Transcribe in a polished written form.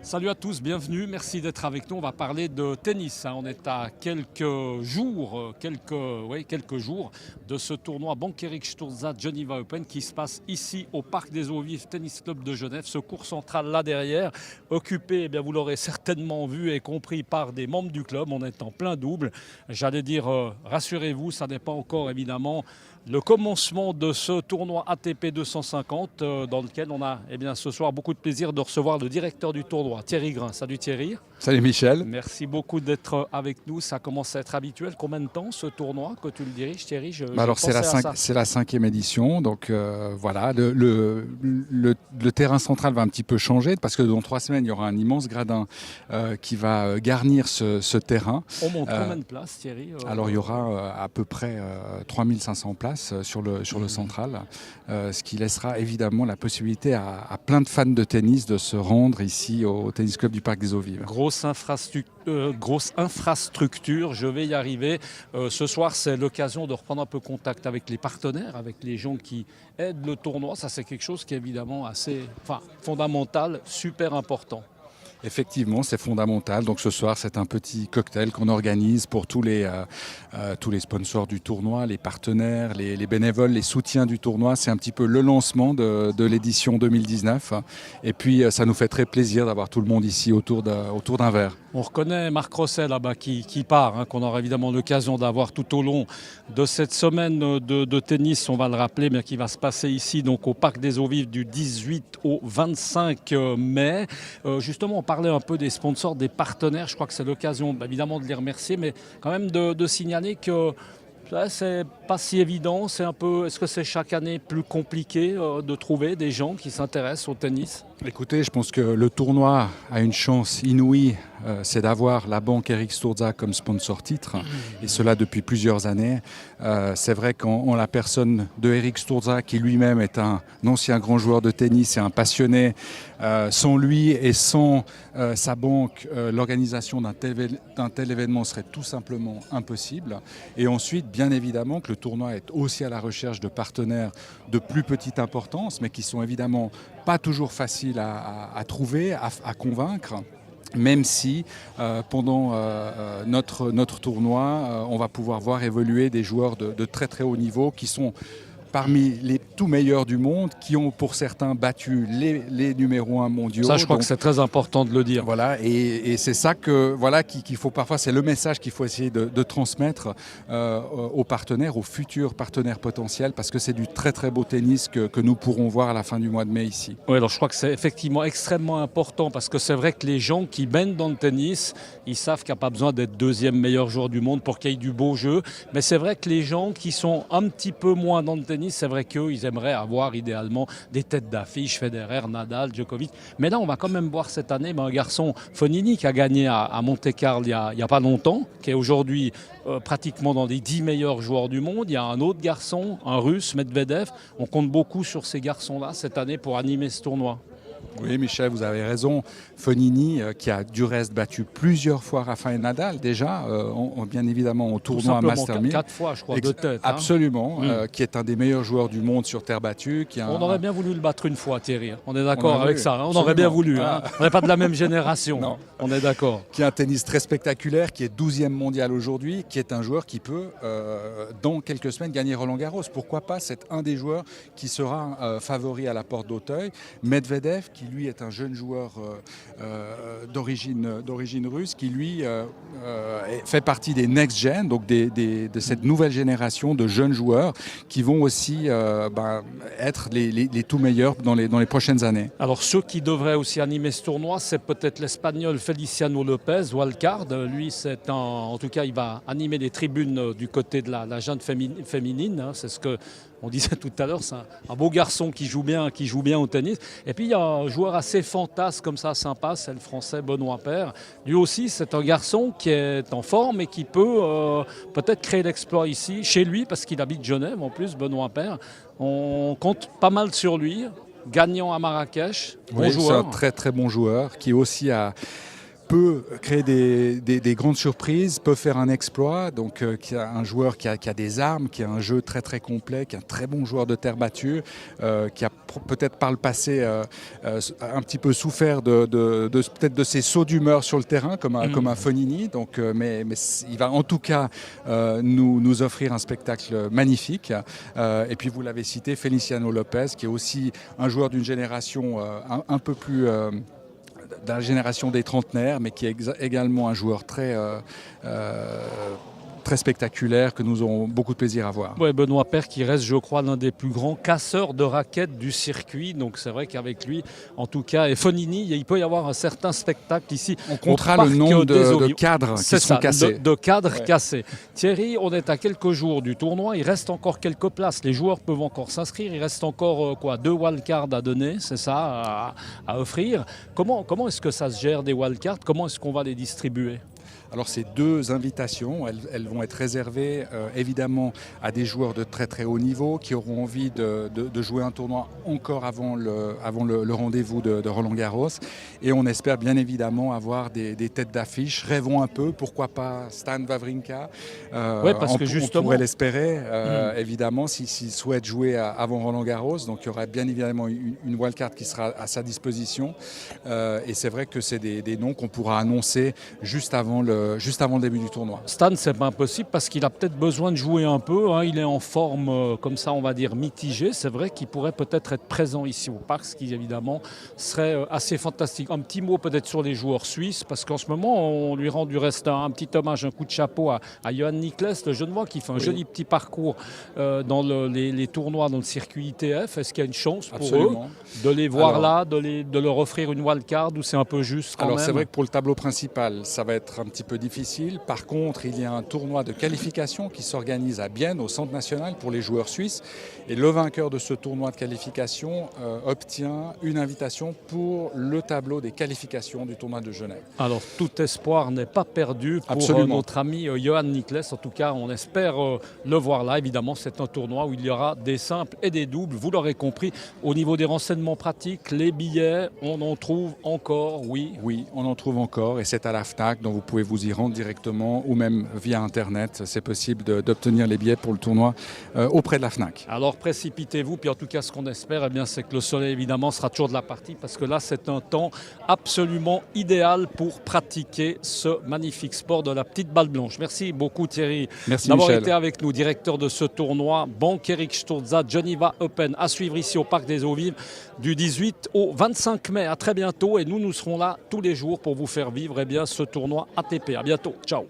Salut à tous, bienvenue, merci d'être avec nous. On va parler de tennis. On est à quelques jours de ce tournoi Banque Eric Sturza Geneva Open qui se passe ici au Parc des Eaux Vives Tennis Club de Genève. Ce court central là derrière, occupé, vous l'aurez certainement vu et compris, par des membres du club. On est en plein double. J'allais dire, rassurez-vous, ça n'est pas encore évidemment le commencement de ce tournoi ATP 250 dans lequel on a ce soir beaucoup de plaisir de recevoir le directeur du tournoi, Thierry Grain. Salut Thierry. Salut Michel. Merci beaucoup d'être avec nous. Ça commence à être habituel. Combien de temps ce tournoi que tu le diriges, Thierry? Alors c'est la 5e édition. Donc voilà, le terrain central va un petit peu changer parce que dans 3 semaines, il y aura un immense gradin qui va garnir ce terrain. On monte combien de places, Thierry? Alors il y aura à peu près 3500 places sur le central, ce qui laissera évidemment la possibilité à plein de fans de tennis de se rendre ici au Tennis Club du Parc des Eaux Vives. Grosse infrastructure, je vais y arriver. Ce soir, c'est l'occasion de reprendre un peu contact avec les partenaires, avec les gens qui aident le tournoi. Ça, c'est quelque chose qui est évidemment fondamental, super important. Effectivement, c'est fondamental. Donc ce soir, c'est un petit cocktail qu'on organise pour tous les sponsors du tournoi, les partenaires, les bénévoles, les soutiens du tournoi. C'est un petit peu le lancement de l'édition 2019. Et puis, ça nous fait très plaisir d'avoir tout le monde ici autour d'un verre. On reconnaît Marc Rosset là-bas qui part, qu'on aura évidemment l'occasion d'avoir tout au long de cette semaine de tennis, on va le rappeler, mais qui va se passer ici donc au Parc des Eaux Vives du 18 au 25 mai. Justement, on parlait un peu des sponsors, des partenaires. Je crois que c'est l'occasion évidemment de les remercier, mais quand même de signaler que c'est pas si évident. Est-ce que c'est chaque année plus compliqué de trouver des gens qui s'intéressent au tennis? Écoutez, je pense que le tournoi a une chance inouïe, c'est d'avoir la banque Eric Sturza comme sponsor titre, et cela depuis plusieurs années. C'est vrai qu'en la personne de Eric Sturza, qui lui-même est un ancien grand joueur de tennis et un passionné, sans lui et sans sa banque, l'organisation d'un tel événement serait tout simplement impossible. Et ensuite, bien évidemment, que le tournoi est aussi à la recherche de partenaires de plus petite importance, mais qui sont évidemment pas toujours faciles à trouver, à convaincre. Même si pendant notre tournoi, on va pouvoir voir évoluer des joueurs de très très haut niveau qui sont parmi les tout meilleurs du monde, qui ont pour certains battu les numéros 1 mondiaux. Ça, je crois que c'est très important de le dire. Voilà, et c'est ça qu'il faut parfois, c'est le message qu'il faut essayer de transmettre aux partenaires, aux futurs partenaires potentiels, parce que c'est du très très beau tennis que nous pourrons voir à la fin du mois de mai ici. Oui, alors je crois que c'est effectivement extrêmement important, parce que c'est vrai que les gens qui baignent dans le tennis, ils savent qu'il n'y a pas besoin d'être deuxième meilleur joueur du monde pour qu'il y ait du beau jeu, mais c'est vrai que les gens qui sont un petit peu moins dans le tennis, c'est vrai qu'eux, ils aimeraient avoir idéalement des têtes d'affiche, Federer, Nadal, Djokovic. Mais là, on va quand même voir cette année un garçon, Fognini, qui a gagné à Monte-Carlo il n'y a pas longtemps, qui est aujourd'hui pratiquement dans les 10 meilleurs joueurs du monde. Il y a un autre garçon, un Russe, Medvedev. On compte beaucoup sur ces garçons-là cette année pour animer ce tournoi. Oui, Michel, vous avez raison. Fognini, qui a du reste battu plusieurs fois Rafael Nadal, déjà, bien évidemment au tournoi Master 1000. 4 fois, je crois, de tête. Absolument, qui est un des meilleurs joueurs du monde sur terre battue. On aurait bien voulu le battre une fois, Thierry. On est d'accord avec ça. On absolument. aurait bien voulu. Ah. On n'est pas de la même génération. Non. On est d'accord. Qui a un tennis très spectaculaire, qui est 12e mondial aujourd'hui, qui est un joueur qui peut, dans quelques semaines, gagner Roland-Garros. Pourquoi pas? C'est un des joueurs qui sera favori à la porte d'Auteuil. Medvedev, qui lui est un jeune joueur d'origine russe, qui lui fait partie des next-gen, donc de cette nouvelle génération de jeunes joueurs qui vont aussi être les tout meilleurs dans les prochaines années. Alors ceux qui devraient aussi animer ce tournoi, c'est peut-être l'Espagnol Feliciano Lopez, wildcard. Lui, en tout cas, il va animer les tribunes du côté de la junte féminine. C'est ce que on disait tout à l'heure, c'est un beau garçon qui joue bien au tennis. Et puis il y a un joueur assez fantasque comme ça, sympa, c'est le Français Benoît Paire. Lui aussi, c'est un garçon qui est en forme et qui peut peut-être créer l'exploit ici, chez lui, parce qu'il habite Genève en plus, Benoît Paire. On compte pas mal sur lui, gagnant à Marrakech, bon oui, joueur. C'est un très très bon joueur qui aussi a peut créer des grandes surprises, peut faire un exploit. Donc, qui a un joueur qui a des armes, qui a un jeu très très complet, qui est un très bon joueur de terre battue, qui a peut-être par le passé un petit peu souffert peut-être de ses sauts d'humeur sur le terrain, comme un Fognini. Donc, mais il va en tout cas nous offrir un spectacle magnifique. Et puis vous l'avez cité, Feliciano Lopez, qui est aussi un joueur d'une génération un peu plus de la génération des trentenaires, mais qui est également un joueur très spectaculaire que nous aurons beaucoup de plaisir à voir. Ouais, Benoît Paire qui reste, je crois, l'un des plus grands casseurs de raquettes du circuit. Donc c'est vrai qu'avec lui, en tout cas, et Fognini, il peut y avoir un certain spectacle ici. On comptera le nombre de cadres qui seront cassés. De cadres cassés. Thierry, on est à quelques jours du tournoi. Il reste encore quelques places. Les joueurs peuvent encore s'inscrire. Il reste encore 2 wildcards à donner, c'est ça, à offrir. Comment est-ce que ça se gère des wildcards? Comment est-ce qu'on va les distribuer? Alors ces 2 invitations, elles vont être réservées évidemment à des joueurs de très très haut niveau qui auront envie de jouer un tournoi encore avant le rendez-vous de Roland Garros. Et on espère bien évidemment avoir des têtes d'affiche. Rêvons un peu, pourquoi pas Stan Wawrinka. Parce que justement, on pourrait l'espérer évidemment s'il souhaite jouer avant Roland Garros. Donc il y aura bien évidemment une wildcard qui sera à sa disposition. Et c'est vrai que c'est des noms qu'on pourra annoncer juste avant le début du tournoi. Stan, c'est pas impossible parce qu'il a peut-être besoin de jouer un peu. Il est en forme, comme ça, on va dire, mitigée. C'est vrai qu'il pourrait peut-être être présent ici au parc, ce qui évidemment serait assez fantastique. Un petit mot peut-être sur les joueurs suisses, parce qu'en ce moment, on lui rend du reste un petit hommage, un coup de chapeau à Johan Nikles, le Genevois, qui fait un joli petit parcours dans les tournois, dans le circuit ITF. Est-ce qu'il y a une chance pour eux de les voir de leur offrir une wildcard, ou c'est un peu juste quand même? C'est vrai que pour le tableau principal, ça va être un petit peu difficile. Par contre, il y a un tournoi de qualification qui s'organise à Bienne, au Centre national, pour les joueurs suisses. Et le vainqueur de ce tournoi de qualification obtient une invitation pour le tableau des qualifications du tournoi de Genève. Alors, tout espoir n'est pas perdu pour notre ami Johan Nikles. En tout cas, on espère le voir là. Évidemment, c'est un tournoi où il y aura des simples et des doubles. Vous l'aurez compris, au niveau des renseignements pratiques, les billets, on en trouve encore, oui. Oui, on en trouve encore, et c'est à la FNAC, donc vous pouvez vous y rendre directement ou même via Internet. C'est possible d'obtenir les billets pour le tournoi auprès de la FNAC. Alors précipitez-vous, puis en tout cas ce qu'on espère, c'est que le soleil évidemment sera toujours de la partie, parce que là c'est un temps absolument idéal pour pratiquer ce magnifique sport de la petite balle blanche. Merci beaucoup Thierry d'avoir été avec nous, directeur de ce tournoi Banque Eric Sturza Geneva Open, à suivre ici au Parc des Eaux Vives du 18 au 25 mai. À très bientôt, et nous serons là tous les jours pour vous faire vivre ce tournoi ATP. À bientôt. Ciao.